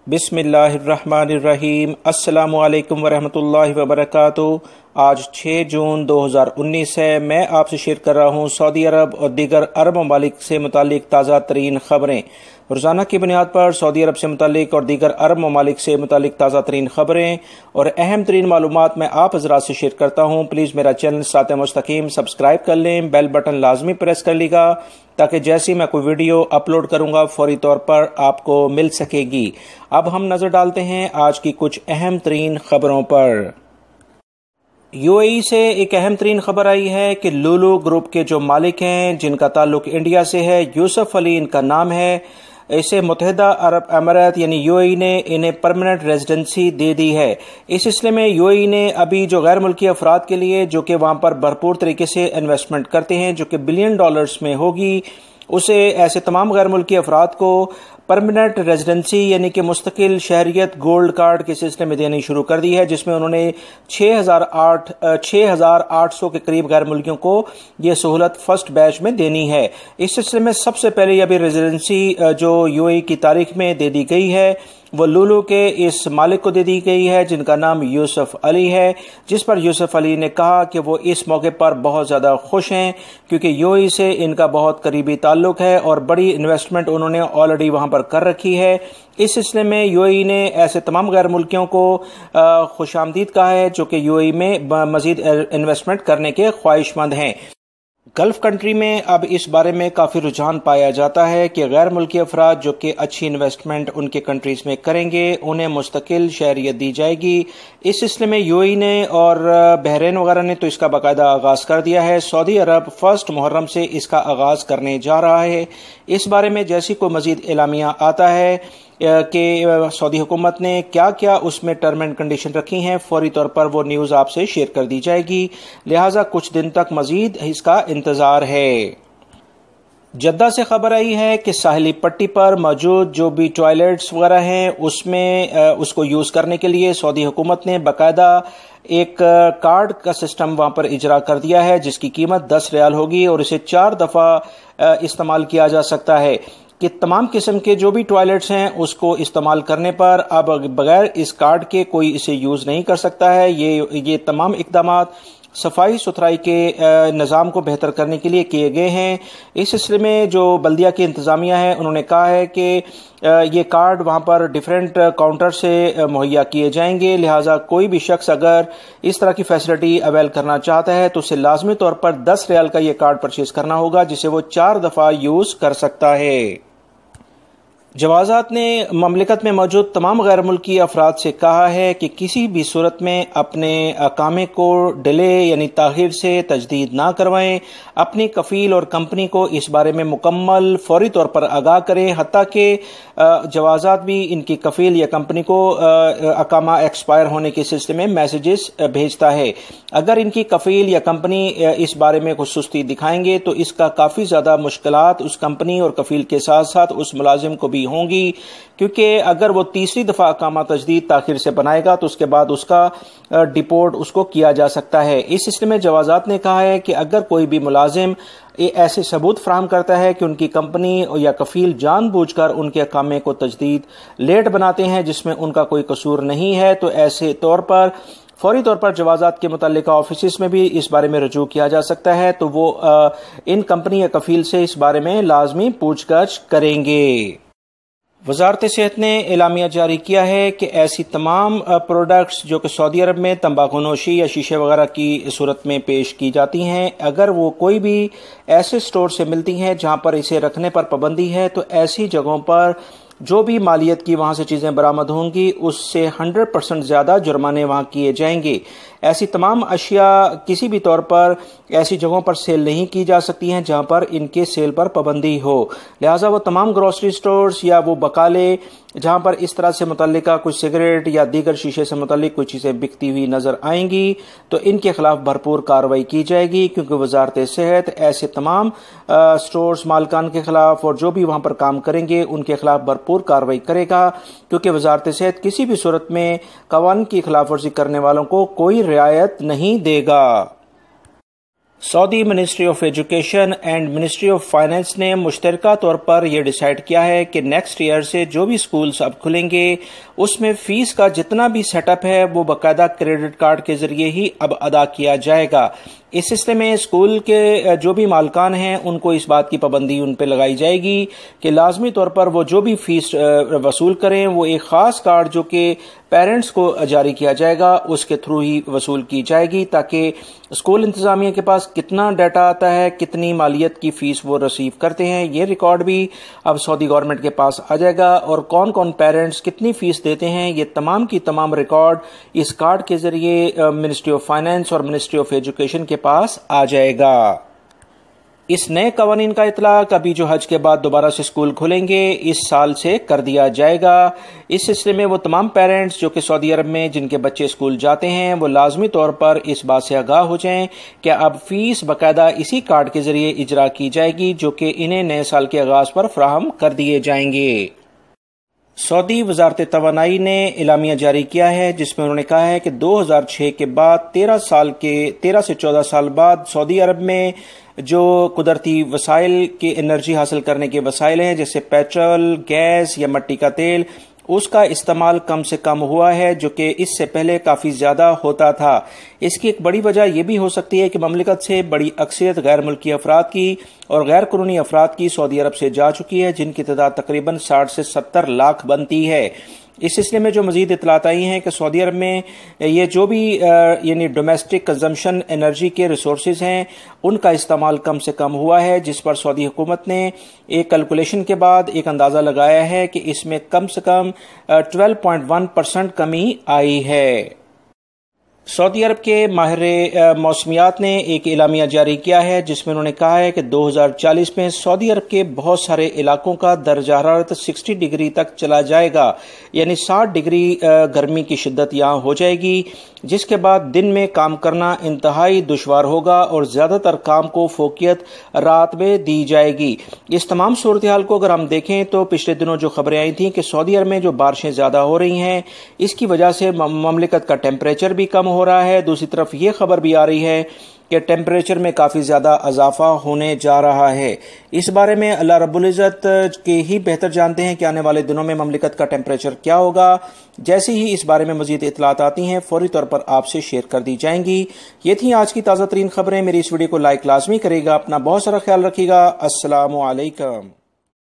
بسم اللہ الرحمن الرحیم۔ السلام علیکم ورحمۃ اللہ وبرکاتہ۔ آج 6 جون 2019 ہے۔ میں آپ سے شیئر کر رہا ہوں سعودی عرب اور دیگر عرب ممالک سے متعلق تازہ ترین خبریں۔ روزانہ کی بنیاد پر سعودی عرب سے متعلق اور دیگر عرب ممالک سے متعلق تازہ ترین خبریں اور اہم ترین معلومات میں آپ حضرات سے شیئر کرتا ہوں۔ پلیز میرا چینل ساتھ مستقیم سبسکرائب کر لیں، بیل بٹن لازمی پریس کر لیگا تاکہ جیسی میں کوئی ویڈیو اپلوڈ کروں گا فوری طور پر آپ کو مل سکے گی۔ اب ہم نظر ڈالتے ہیں آج کی کچھ اہم ترین خبروں پر۔ یو اے ای سے ایک اہم ترین خبر آئی ہے کہ لولو گروپ کے جو مالک ہیں جن کا تعلق انڈیا سے ہے، یوسف علی ان کا نام ہے، اسے متحدہ عرب امارات یعنی یو اے ای نے انہیں پرماننٹ ریزیڈنسی دے دی ہے۔ اس سلسلے میں یو اے ای نے ابھی جو غیر ملکی افراد کے لیے جو کہ وہاں پر بھرپور طریقے سے انویسٹمنٹ کرتے ہیں جو کہ بلین ڈالرز میں ہوگی، اسے ایسے تمام غیر ملکی افراد کو پرماننٹ ریزیڈنسی یعنی کہ مستقل شہریت گولڈ کارڈ کے سلسلے میں دینی شروع کر دی ہے، جس میں انہوں نے 6,800 کے قریب غیر ملکیوں کو یہ سہولت فرسٹ بیچ میں دینی ہے۔ اس سلسلے میں سب سے پہلے ابھی ریزیڈنسی جو یو اے ای کی تاریخ میں دے دی گئی ہے وہ لولو کے اس مالک کو دے دی گئی ہے جن کا نام یوسف علی ہے، جس پر یوسف علی نے کہا کہ وہ اس موقع پر بہت زیادہ خوش ہیں کیونکہ یو اے ای سے ان کا بہت قریبی تعلق ہے اور بڑی انویسٹمنٹ انہوں نے آلریڈی وہاں پر کر رکھی ہے۔ اس سلسلے میں یو اے ای نے ایسے تمام غیر ملکیوں کو خوش آمدید کہا ہے جو کہ یو اے ای میں مزید انویسٹمنٹ کرنے کے خواہش مند ہیں۔ گلف کنٹری میں اب اس بارے میں کافی رجحان پایا جاتا ہے کہ غیر ملکی افراد جو کہ اچھی انویسٹمنٹ ان کے کنٹریز میں کریں گے انہیں مستقل شہریت دی جائے گی۔ اس سلسلے میں یو اے ای نے اور بحرین وغیرہ نے تو اس کا باقاعدہ آغاز کر دیا ہے۔ سعودی عرب 1 محرم سے اس کا آغاز کرنے جا رہا ہے۔ اس بارے میں جیسی کوئی مزید اعلامیہ آتا ہے کہ سعودی حکومت نے کیا کیا اس میں ٹرم اینڈ کنڈیشن رکھی ہیں، فوری طور پر وہ نیوز آپ سے شیئر کر دی جائے گی، لہٰذا کچھ دن تک مزید اس کا انتظار ہے۔ جدہ سے خبر آئی ہے کہ ساحلی پٹی پر موجود جو بھی ٹوائلٹس وغیرہ ہیں اس میں اس کو یوز کرنے کے لیے سعودی حکومت نے باقاعدہ ایک کارڈ کا سسٹم وہاں پر اجرا کر دیا ہے جس کی قیمت 10 ریال ہوگی اور اسے 4 دفعہ استعمال کیا جا سکتا ہے کہ تمام قسم کے جو بھی ٹوائلٹس ہیں اس کو استعمال کرنے پر اب بغیر اس کارڈ کے کوئی اسے یوز نہیں کر سکتا ہے۔ یہ تمام اقدامات صفائی ستھرائی کے نظام کو بہتر کرنے کے لیے کیے گئے ہیں۔ اس سلسلے میں جو بلدیہ کی انتظامیہ ہے انہوں نے کہا ہے کہ یہ کارڈ وہاں پر ڈیفرنٹ کاؤنٹر سے مہیا کیے جائیں گے، لہٰذا کوئی بھی شخص اگر اس طرح کی فیسلٹی اویل کرنا چاہتا ہے تو اسے لازمی طور پر 10 ریال کا یہ کارڈ پرچیز کرنا ہوگا جسے وہ 4 دفعہ یوز کر سکتا ہے۔ جوازات نے مملکت میں موجود تمام غیر ملکی افراد سے کہا ہے کہ کسی بھی صورت میں اپنے اقامے کو ڈیلے یعنی تاخیر سے تجدید نہ کروائیں، اپنی کفیل اور کمپنی کو اس بارے میں مکمل فوری طور پر آگاہ کریں، حتیٰ کہ جوازات بھی ان کی کفیل یا کمپنی کو اقامہ ایکسپائر ہونے کے سلسلے میں میسیجز بھیجتا ہے۔ اگر ان کی کفیل یا کمپنی اس بارے میں کچھ سستی دکھائیں گے تو اس کا کافی زیادہ مشکلات اس کمپنی اور کفیل کے ساتھ ساتھ اس ملازم کو بھی ہوں گی، کیونکہ اگر وہ تیسری دفعہ اقامہ تجدید تاخیر سے بنائے گا تو اس کے بعد اس کا ڈیپورٹ اس کو کیا جا سکتا ہے۔ اس سلسلے میں جوازات نے کہا ہے کہ اگر کوئی بھی ملازم ایسے ثبوت فراہم کرتا ہے کہ ان کی کمپنی یا کفیل جان بوجھ کر ان کے اقامے کو تجدید لیٹ بناتے ہیں جس میں ان کا کوئی قصور نہیں ہے تو ایسے طور پر فوری طور پر جوازات کے متعلقہ آفیسز میں بھی اس بارے میں رجوع کیا جا سکتا ہے، تو وہ ان کمپنی یا کفیل سے اس بارے میں لازمی پوچھ گچھ کریں گے۔ وزارت صحت نے اعلامیہ جاری کیا ہے کہ ایسی تمام پروڈکٹس جو کہ سعودی عرب میں تمباکو نوشی یا شیشے وغیرہ کی صورت میں پیش کی جاتی ہیں، اگر وہ کوئی بھی ایسے سٹور سے ملتی ہیں جہاں پر اسے رکھنے پر پابندی ہے تو ایسی جگہوں پر جو بھی مالیت کی وہاں سے چیزیں برآمد ہوں گی اس سے 100% زیادہ جرمانے وہاں کیے جائیں گے۔ ایسی تمام اشیاء کسی بھی طور پر ایسی جگہوں پر سیل نہیں کی جا سکتی ہیں جہاں پر ان کے سیل پر پابندی ہو، لہٰذا وہ تمام گروسری سٹورز یا وہ بقالے جہاں پر اس طرح سے متعلقہ کچھ سگریٹ یا دیگر شیشے سے متعلق کوئی چیزیں بکتی ہوئی نظر آئیں گی تو ان کے خلاف بھرپور کارروائی کی جائے گی، کیونکہ وزارت صحت ایسے تمام سٹورز مالکان کے خلاف اور جو بھی وہاں پر کام کریں گے ان کے خلاف بھرپور کارروائی کرے گا، کیونکہ وزارت صحت کسی بھی صورت میں قوانین کی خلاف ورزی کرنے والوں کو کوئی رعایت نہیں دے گا۔ Saudi ministry of education and ministry of finance نے مشترکہ طور پر یہ ڈیسائیڈ کیا ہے کہ نیکسٹ ایئر سے جو بھی سکولز اب کھلیں گے اس میں فیس کا جتنا بھی سیٹ اپ ہے وہ باقاعدہ کریڈٹ کارڈ کے ذریعے ہی اب ادا کیا جائے گا۔ اس سلسلے میں اسکول کے جو بھی مالکان ہیں ان کو اس بات کی پابندی ان پہ لگائی جائے گی کہ لازمی طور پر وہ جو بھی فیس وصول کریں وہ ایک خاص کارڈ جو کہ پیرنٹس کو جاری کیا جائے گا اس کے تھرو ہی وصول کی جائے گی، تاکہ اسکول انتظامیہ کے پاس کتنا ڈیٹا آتا ہے، کتنی مالیت کی فیس وہ ریسیو کرتے ہیں، یہ ریکارڈ بھی اب سعودی گورنمنٹ کے پاس آ جائے گا، اور کون کون پیرنٹس کتنی فیس دیتے ہیں یہ تمام کی تمام ریکارڈ اس کارڈ کے ذریعے منسٹری آف فائنانس اور منسٹری آف ایجوکیشن کے پاس آ جائے گا۔ اس نئے قوانین کا اطلاق ابھی جو حج کے بعد دوبارہ سے اسکول کھلیں گے اس سال سے کر دیا جائے گا۔ اس سلسلے میں وہ تمام پیرنٹس جو کہ سعودی عرب میں جن کے بچے اسکول جاتے ہیں وہ لازمی طور پر اس بات سے آگاہ ہو جائیں کہ اب فیس باقاعدہ اسی کارڈ کے ذریعے اجرا کی جائے گی جو کہ انہیں نئے سال کے آغاز پر فراہم کر دیے جائیں گے۔ سعودی وزارت توانائی نے اعلامیہ جاری کیا ہے جس میں انہوں نے کہا ہے کہ 2006 کے بعد 13 سے 14 سال بعد سعودی عرب میں جو قدرتی وسائل کی انرجی حاصل کرنے کے وسائل ہیں جیسے پیٹرول، گیس یا مٹی کا تیل، اس کا استعمال کم سے کم ہوا ہے جو کہ اس سے پہلے کافی زیادہ ہوتا تھا۔ اس کی ایک بڑی وجہ یہ بھی ہو سکتی ہے کہ مملکت سے بڑی اکثریت غیر ملکی افراد کی اور غیر قانونی افراد کی سعودی عرب سے جا چکی ہے جن کی تعداد تقریباً 60 سے 70 لاکھ بنتی ہے۔ اس سلسلے میں جو مزید اطلاعات آئی ہیں کہ سعودی عرب میں یہ جو بھی یعنی ڈومیسٹک کنزمپشن انرجی کے ریسورسز ہیں ان کا استعمال کم سے کم ہوا ہے، جس پر سعودی حکومت نے ایک کیلکولیشن کے بعد ایک اندازہ لگایا ہے کہ اس میں کم سے کم 12.1% کمی آئی ہے۔ سعودی عرب کے ماہر موسمیات نے ایک اعلامیہ جاری کیا ہے جس میں انہوں نے کہا ہے کہ 2040 میں سعودی عرب کے بہت سارے علاقوں کا درجہ حرارت 60 ڈگری تک چلا جائے گا، یعنی 60 ڈگری گرمی کی شدت یہاں ہو جائے گی، جس کے بعد دن میں کام کرنا انتہائی دشوار ہوگا اور زیادہ تر کام کو فوقیت رات میں دی جائے گی۔ اس تمام صورتحال کو اگر ہم دیکھیں تو پچھلے دنوں جو خبریں آئی تھیں کہ سعودی عرب میں جو بارشیں زیادہ ہو رہی ہیں اس کی وجہ سے مملکت کا ٹیمپریچر بھی کم ہو رہا ہے، دوسری طرف یہ خبر بھی آ رہی ہے کہ ٹیمپریچر میں کافی زیادہ اضافہ ہونے جا رہا ہے۔ اس بارے میں اللہ رب العزت کے ہی بہتر جانتے ہیں کہ آنے والے دنوں میں مملکت کا ٹیمپریچر کیا ہوگا۔ جیسے ہی اس بارے میں مزید اطلاعات آتی ہیں فوری طور پر آپ سے شیئر کر دی جائیں گی۔ یہ تھیں آج کی تازہ ترین خبریں۔ میری اس ویڈیو کو لائک لازمی کرے گا، اپنا بہت سارا خیال رکھیے گا۔ السلام علیکم۔